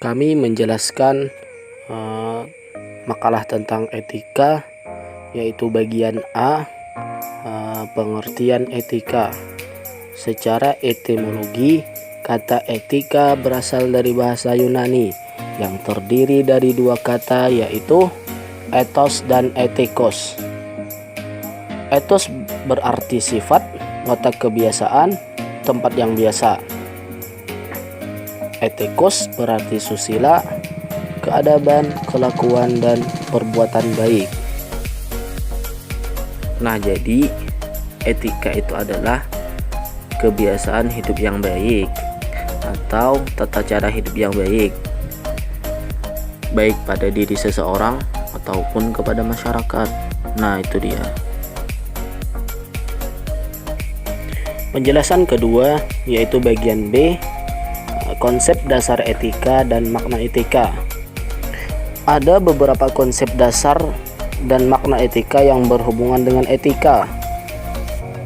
kami menjelaskan makalah tentang etika, yaitu bagian A, pengertian etika. Secara etimologi, kata etika berasal dari bahasa Yunani yang terdiri dari dua kata, yaitu ethos dan etikos. Ethos berarti sifat, watak, kebiasaan, tempat yang biasa. Etikos berarti susila, keadaban, kelakuan, dan perbuatan baik. Nah, jadi etika itu adalah kebiasaan hidup yang baik atau tata cara hidup yang baik, baik pada diri seseorang ataupun kepada masyarakat. Nah, itu dia. Penjelasan kedua yaitu bagian B, konsep dasar etika dan makna etika. Ada beberapa konsep dasar dan makna etika yang berhubungan dengan etika.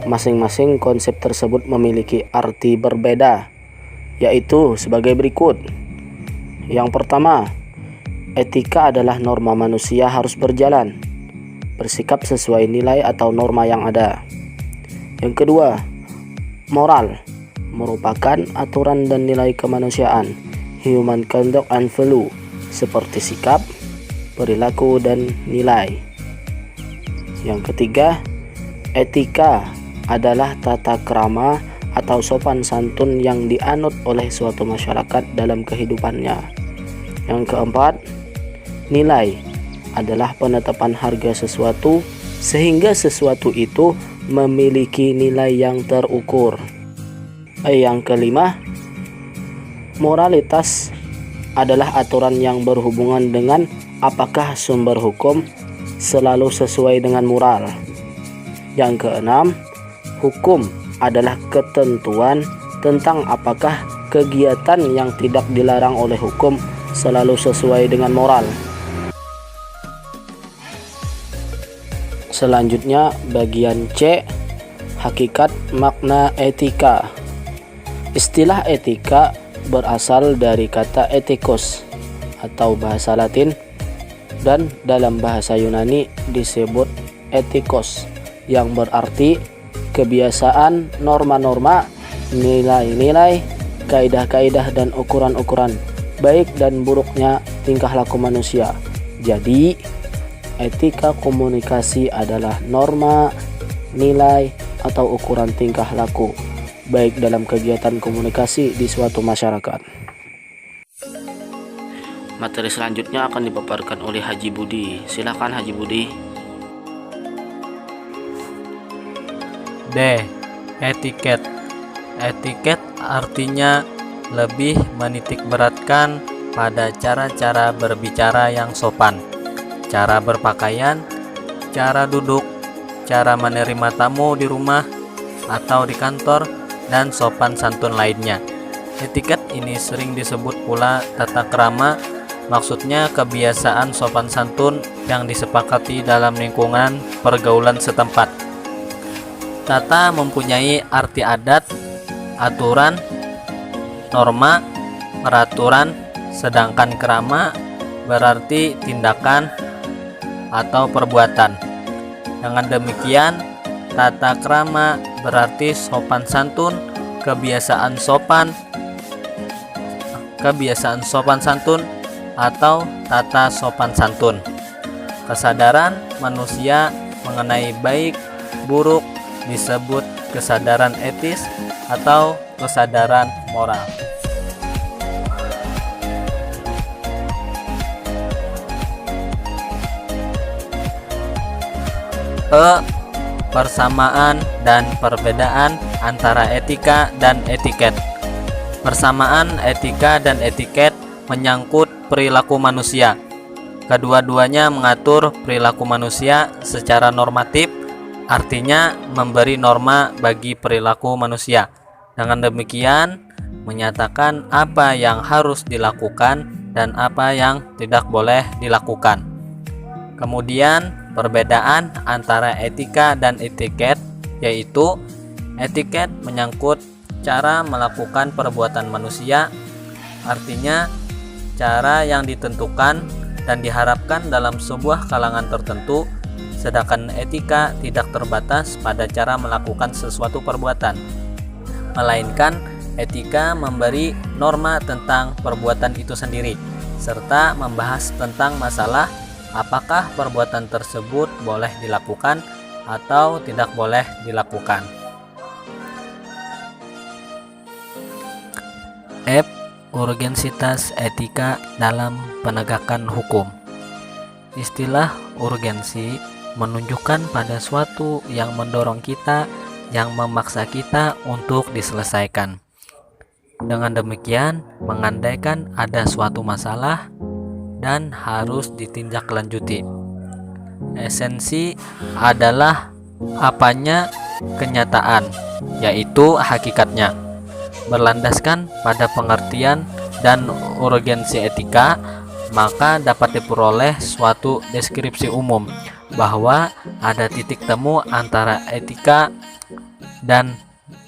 Masing-masing konsep tersebut memiliki arti berbeda, yaitu sebagai berikut. Yang pertama, etika adalah norma manusia harus berjalan, bersikap sesuai nilai atau norma yang ada. Yang kedua, moral merupakan aturan dan nilai kemanusiaan, human conduct and value, seperti sikap, perilaku, dan nilai. Yang ketiga, etika adalah tata krama atau sopan santun yang dianut oleh suatu masyarakat dalam kehidupannya. Yang keempat, nilai adalah penetapan harga sesuatu sehingga sesuatu itu memiliki nilai yang terukur. Yang kelima, moralitas adalah aturan yang berhubungan dengan apakah sumber hukum selalu sesuai dengan moral. Yang keenam, hukum adalah ketentuan tentang apakah kegiatan yang tidak dilarang oleh hukum selalu sesuai dengan moral. Selanjutnya bagian C, hakikat makna etika. Istilah etika berasal dari kata etikos atau bahasa Latin, dan dalam bahasa Yunani disebut etikos, yang berarti kebiasaan, norma-norma, nilai-nilai, kaidah-kaidah, dan ukuran-ukuran baik dan buruknya tingkah laku manusia. Jadi, etika komunikasi adalah norma, nilai, atau ukuran tingkah laku baik dalam kegiatan komunikasi di suatu masyarakat. Materi selanjutnya akan dipaparkan oleh Haji Budi. Silakan Haji Budi. D. Etiket. Etiket artinya lebih menitik beratkan pada cara-cara berbicara yang sopan, cara berpakaian, cara duduk, cara menerima tamu di rumah atau di kantor, dan sopan santun lainnya. Etiket ini sering disebut pula tata krama, maksudnya kebiasaan sopan santun yang disepakati dalam lingkungan pergaulan setempat. Tata mempunyai arti adat, aturan, norma, peraturan, sedangkan krama berarti tindakan atau perbuatan. Dengan demikian, tata krama berarti sopan santun, kebiasaan sopan santun, atau tata sopan santun. Kesadaran manusia mengenai baik, buruk disebut kesadaran etis atau kesadaran moral. Persamaan dan perbedaan antara etika dan etiket. Persamaan etika dan etiket menyangkut perilaku manusia. Kedua-duanya mengatur perilaku manusia secara normatif, artinya memberi norma bagi perilaku manusia. Dengan demikian, menyatakan apa yang harus dilakukan dan apa yang tidak boleh dilakukan. Kemudian, perbedaan antara etika dan etiket, yaitu etiket menyangkut cara melakukan perbuatan manusia, artinya cara yang ditentukan dan diharapkan dalam sebuah kalangan tertentu, sedangkan etika tidak terbatas pada cara melakukan sesuatu perbuatan, melainkan etika memberi norma tentang perbuatan itu sendiri, serta membahas tentang masalah apakah perbuatan tersebut boleh dilakukan atau tidak boleh dilakukan. F. Urgensitas etika dalam penegakan hukum. Istilah urgensi menunjukkan pada suatu yang mendorong kita, yang memaksa kita untuk diselesaikan. Dengan demikian, mengandaikan ada suatu masalah dan harus ditindaklanjuti. Esensi adalah apanya kenyataan, yaitu hakikatnya. Berlandaskan pada pengertian dan urgensi etika, maka dapat diperoleh suatu deskripsi umum bahwa ada titik temu antara etika dan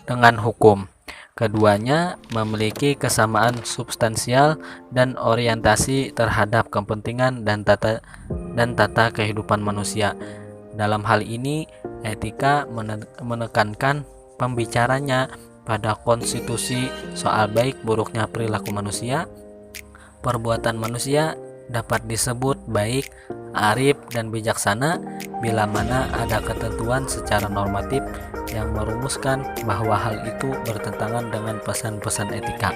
dengan hukum. Keduanya memiliki kesamaan substansial dan orientasi terhadap kepentingan dan tata kehidupan manusia. Dalam hal ini, etika menekankan pembicaranya pada konstitusi soal baik buruknya perilaku manusia. Perbuatan manusia dapat disebut baik, arif, dan bijaksana bila mana ada ketentuan secara normatif yang merumuskan bahwa hal itu bertentangan dengan pesan-pesan etika.